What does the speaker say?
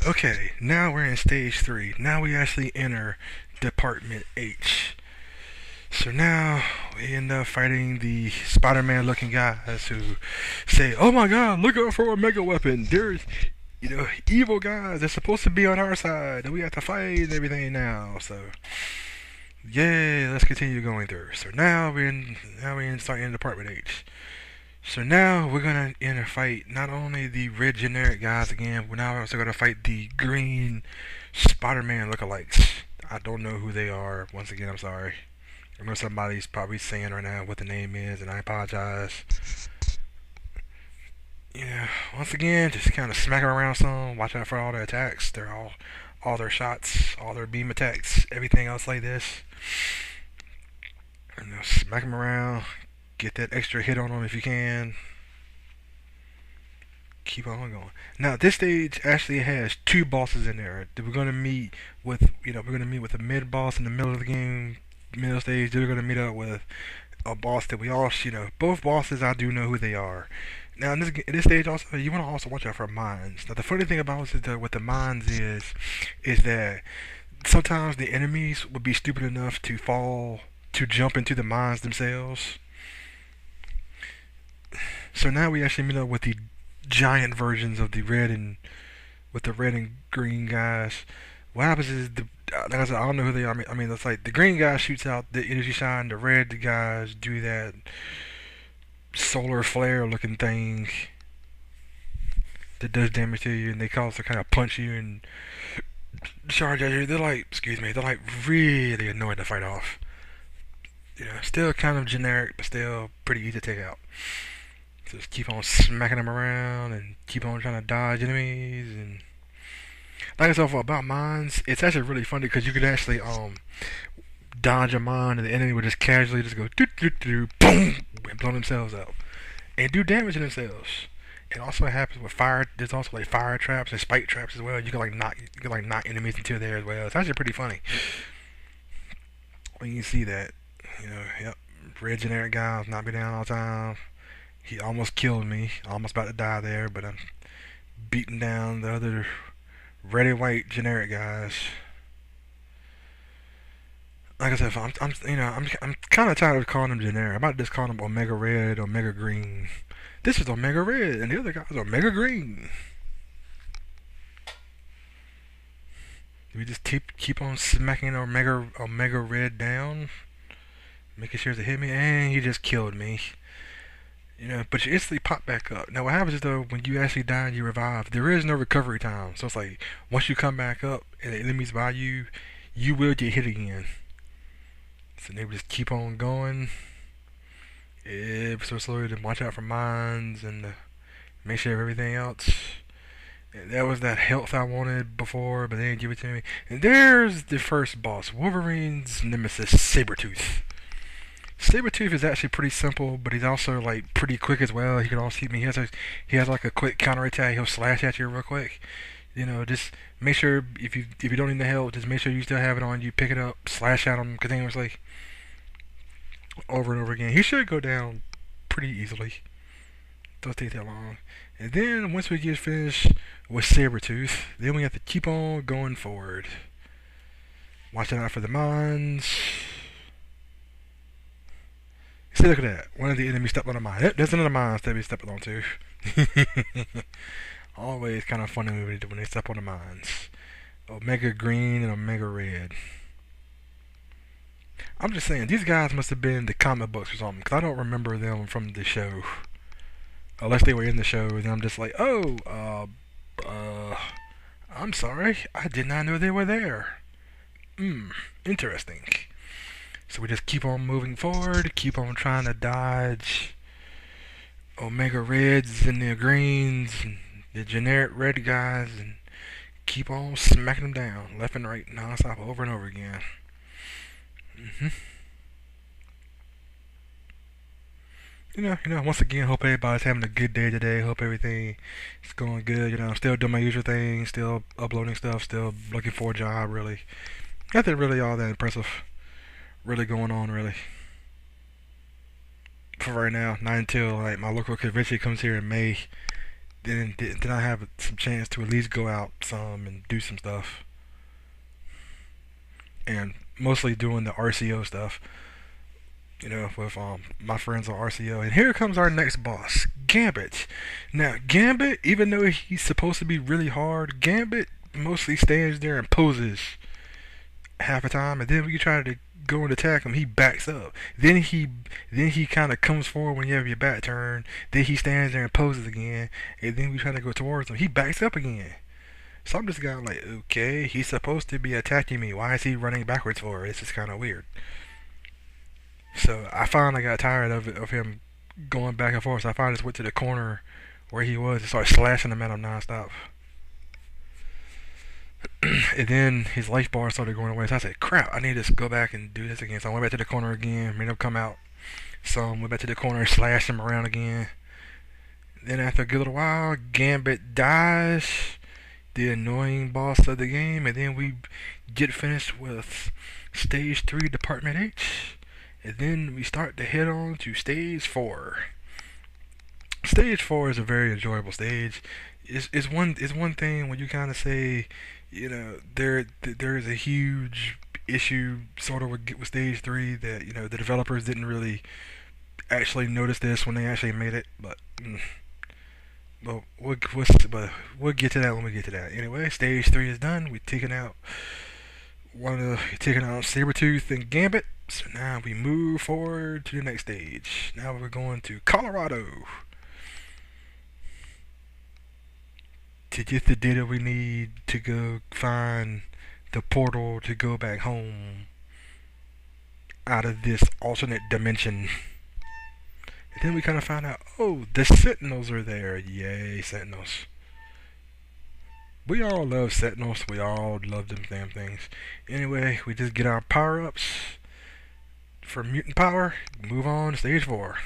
Okay, now we're in stage 3. Now we actually enter Department H. So now we end up fighting the Spider-Man looking guys who say, "Oh my God, look out for a mega weapon! There's, evil guys. They're supposed to be on our side, and we have to fight and everything now." So yeah, let's continue going through. So now we in starting in Department H. So now we're gonna in a fight not only the red generic guys again, but now we're also gonna fight the green Spider-Man lookalikes. I don't know who they are. Once again, I'm sorry. I know somebody's probably saying right now what the name is, and I apologize. Yeah, once again, just kind of smack them around some. Watch out for all their attacks. All their shots, all their beam attacks, everything else like this. And smack them around. Get that extra hit on them if you can. Keep on going. Now this stage actually has two bosses in there. We're gonna meet with a mid boss in the middle of the game, middle stage. Then we're gonna meet up with a boss that we all, both bosses I do know who they are. Now in this stage also, you want to also watch out for mines. Now the funny thing about it is with the mines is that sometimes the enemies would be stupid enough to jump into the mines themselves. So now we actually meet up with the giant versions of the red and green guys. What happens is like I said, I don't know who they are. I mean, it's like the green guy shoots out the energy shine. The red guys do that solar flare looking thing that does damage to you, and they also kind of punch you and charge at you. They're like really annoying to fight off. Still kind of generic, but still pretty easy to take out. So just keep on smacking them around and keep on trying to dodge enemies. And like I said about mines, it's actually really funny because you could actually dodge a mine and the enemy would just casually just go doo doo doo boom and blow themselves up and do damage to themselves. It also happens with fire. There's also like fire traps and spike traps as well. You can knock enemies into there as well. It's actually pretty funny when you see that. Yep. Red generic guys knock me down all the time. He almost killed me. Almost about to die there, but I'm beating down the other red and white generic guys. Like I said, I'm kind of tired of calling them generic. I'm about to just call them Omega Red, Omega Green. This is Omega Red, and the other guys are Omega Green. We just keep on smacking Omega Red down, making sure to hit me, and he just killed me. But you instantly pop back up. Now, what happens is though, when you actually die and you revive, there is no recovery time. So it's like once you come back up and the enemy's by you, you will get hit again. So they just keep on going. So slowly to watch out for mines and make sure of everything else. And that was that health I wanted before, but they didn't give it to me. And there's the first boss, Wolverine's nemesis, Sabretooth. Sabretooth is actually pretty simple, but he's also like pretty quick as well. He can also hit me. He has like a quick counterattack. He'll slash at you real quick. Just make sure if you don't need the help, just make sure you still have it on you. Pick it up, slash at him, because then it was like over and over again. He should go down pretty easily. Don't take that long. And then once we get finished with Sabretooth, then we have to keep on going forward. Watching out for the mines. See, look at that. One of the enemies stepped on a mine. Yep, there's another mine that we stepping on too. Always kind of funny when they step on the mines. Omega Green and Omega Red. I'm just saying, these guys must have been in the comic books or something, because I don't remember them from the show. Unless they were in the show, and I'm just like, oh, I'm sorry. I did not know they were there. Interesting. So we just keep on moving forward, keep on trying to dodge Omega Reds and the Greens, and the generic red guys, and keep on smacking them down, left and right, non-stop, over and over again. hmm once again, hope everybody's having a good day today. Hope everything is going good. I'm still doing my usual thing, still uploading stuff, still looking for a job, really. Nothing really all that impressive really going on, really. For right now, not until like my local convention comes here in May. then I have some chance to at least go out some and do some stuff, and mostly doing the RCO stuff. With my friends on RCO. And here comes our next boss, Gambit. Now, Gambit, even though he's supposed to be really hard, Gambit mostly stands there and poses half the time, and then when you try to go and attack him, he backs up. Then he kind of comes forward when you have your back turned. Then he stands there and poses again, and then we try to go towards him. He backs up again. So I'm just kind of like, okay, he's supposed to be attacking me. Why is he running backwards for? It's just kind of weird. So I finally got tired of him going back and forth. So I finally just went to the corner where he was and started slashing him at him nonstop. And then his life bar started going away. So I said, crap, I need to just go back and do this again. So I went back to the corner again, made him come out. So I went back to the corner, slashed him around again. Then after a good little while, Gambit dies, the annoying boss of the game, and then we get finished with Stage 3 Department H. And then we start to head on to Stage 4. Stage 4 is a very enjoyable stage. It's one thing when you kind of say, there is a huge issue sort of with Stage 3 that the developers didn't really actually notice this when they actually made it, but we'll get to that when we get to that. Anyway, Stage 3 is done. We've taken out Sabretooth and Gambit. So now we move forward to the next stage. Now we're going to Colorado to get the data we need to go find the portal to go back home out of this alternate dimension. And then we kind of find out, oh, the Sentinels are there. Yay, Sentinels. We all love Sentinels. We all love them damn things. Anyway, we just get our power-ups for mutant power. Move on to Stage 4.